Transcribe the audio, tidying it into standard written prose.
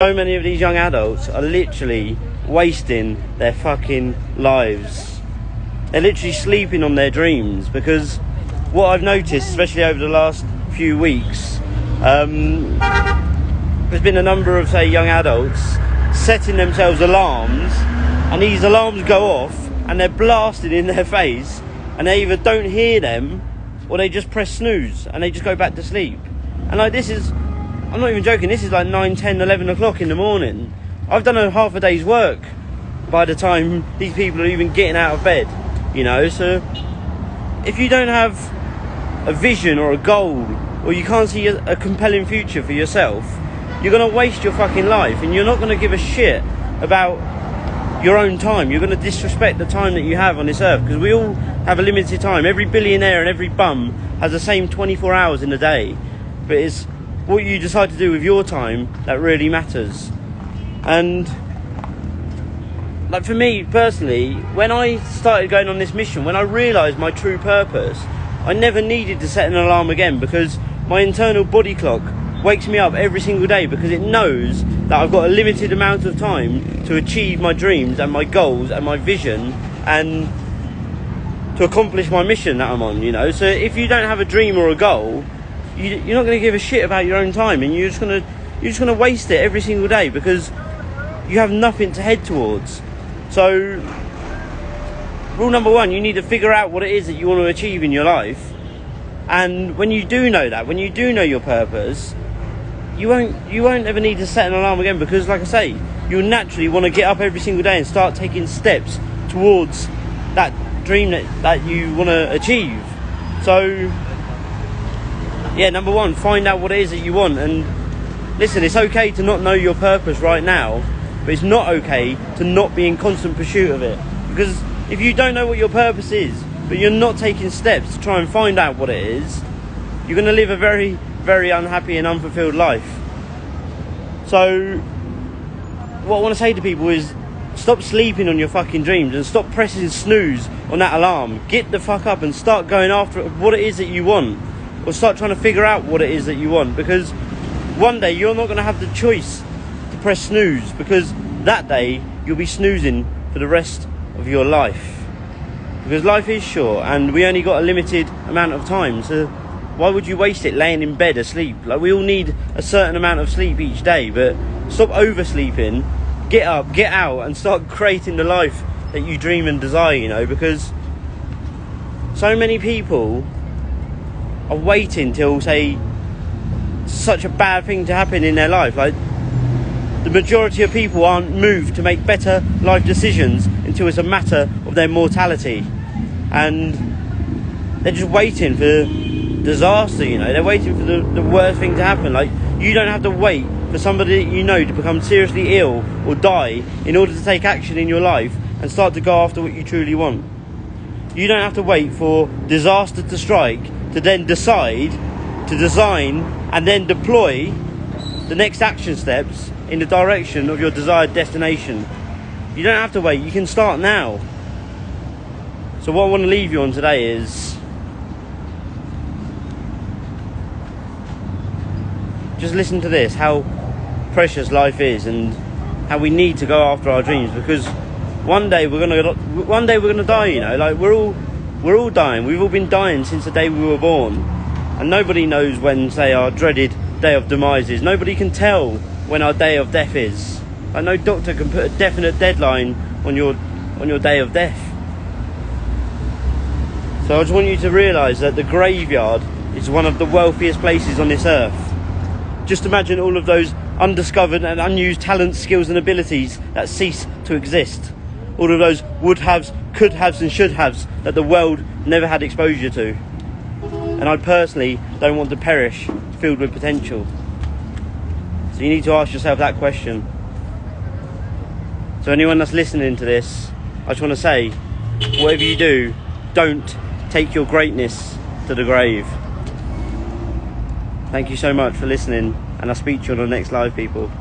So many of these young adults are literally wasting their fucking lives. They're literally sleeping on their dreams, because what I've noticed, especially over the last few weeks, there's been a number of, say, young adults setting themselves alarms, and these alarms go off and they're blasted in their face, and they either don't hear them or they just press snooze and they just go back to sleep. And like, this is, I'm not even joking, this is like 9, 10, 11 o'clock in the morning. I've done a half a day's work by the time these people are even getting out of bed, you know. So if you don't have a vision or a goal, or you can't see a compelling future for yourself, you're going to waste your fucking life, and you're not going to give a shit about your own time. You're going to disrespect the time that you have on this earth, because we all have a limited time. Every billionaire and every bum has the same 24 hours in a day, but it's what you decide to do with your time that really matters. And like, for me personally, when I started going on this mission, when I realised my true purpose, I never needed to set an alarm again, because my internal body clock wakes me up every single day, because it knows that I've got a limited amount of time to achieve my dreams and my goals and my vision, and to accomplish my mission that I'm on, you know. So if you don't have a dream or a goal, you're not going to give a shit about your own time, and you're just going to waste it every single day, because you have nothing to head towards. So rule number one, you need to figure out what it is that you want to achieve in your life. And when you do know that, when you do know your purpose, you won't ever need to set an alarm again, because like I say, you'll naturally want to get up every single day and start taking steps towards that dream that you want to achieve. So yeah, number one, find out what it is that you want. And listen, it's okay to not know your purpose right now, but it's not okay to not be in constant pursuit of it. Because if you don't know what your purpose is, but you're not taking steps to try and find out what it is, you're going to live a very, very unhappy and unfulfilled life. So what I want to say to people is, stop sleeping on your fucking dreams and stop pressing snooze on that alarm. Get the fuck up and start going after what it is that you want, or start trying to figure out what it is that you want, because one day you're not going to have the choice to press snooze, because that day you'll be snoozing for the rest of your life. Because life is short, and we only got a limited amount of time, so why would you waste it laying in bed asleep? Like, we all need a certain amount of sleep each day, but stop oversleeping, get up, get out, and start creating the life that you dream and desire, you know. Because so many people are waiting till, say, such a bad thing to happen in their life. Like, the majority of people aren't moved to make better life decisions until it's a matter of their mortality, and they're just waiting for disaster, you know. They're waiting for the worst thing to happen. Like, you don't have to wait for somebody that you know to become seriously ill or die in order to take action in your life and start to go after what you truly want. You don't have to wait for disaster to strike to then decide to design and then deploy the next action steps in the direction of your desired destination. You don't have to wait, you can start now. So what I want to leave you on today is, just listen to this, how precious life is, and how we need to go after our dreams, because one day we're gonna die, you know. Like, we're all dying. We've all been dying since the day we were born, and nobody knows when, say, our dreaded day of demise is. Nobody can tell when our day of death is. Like, no doctor can put a definite deadline on your day of death. So I just want you to realise that the graveyard is one of the wealthiest places on this earth. Just imagine all of those undiscovered and unused talents, skills and abilities that cease to exist. All of those would-haves, could-haves and should-haves that the world never had exposure to. And I personally don't want to perish filled with potential. So you need to ask yourself that question. So anyone that's listening to this, I just want to say, whatever you do, don't take your greatness to the grave. Thank you so much for listening, and I'll speak to you on the next live, people.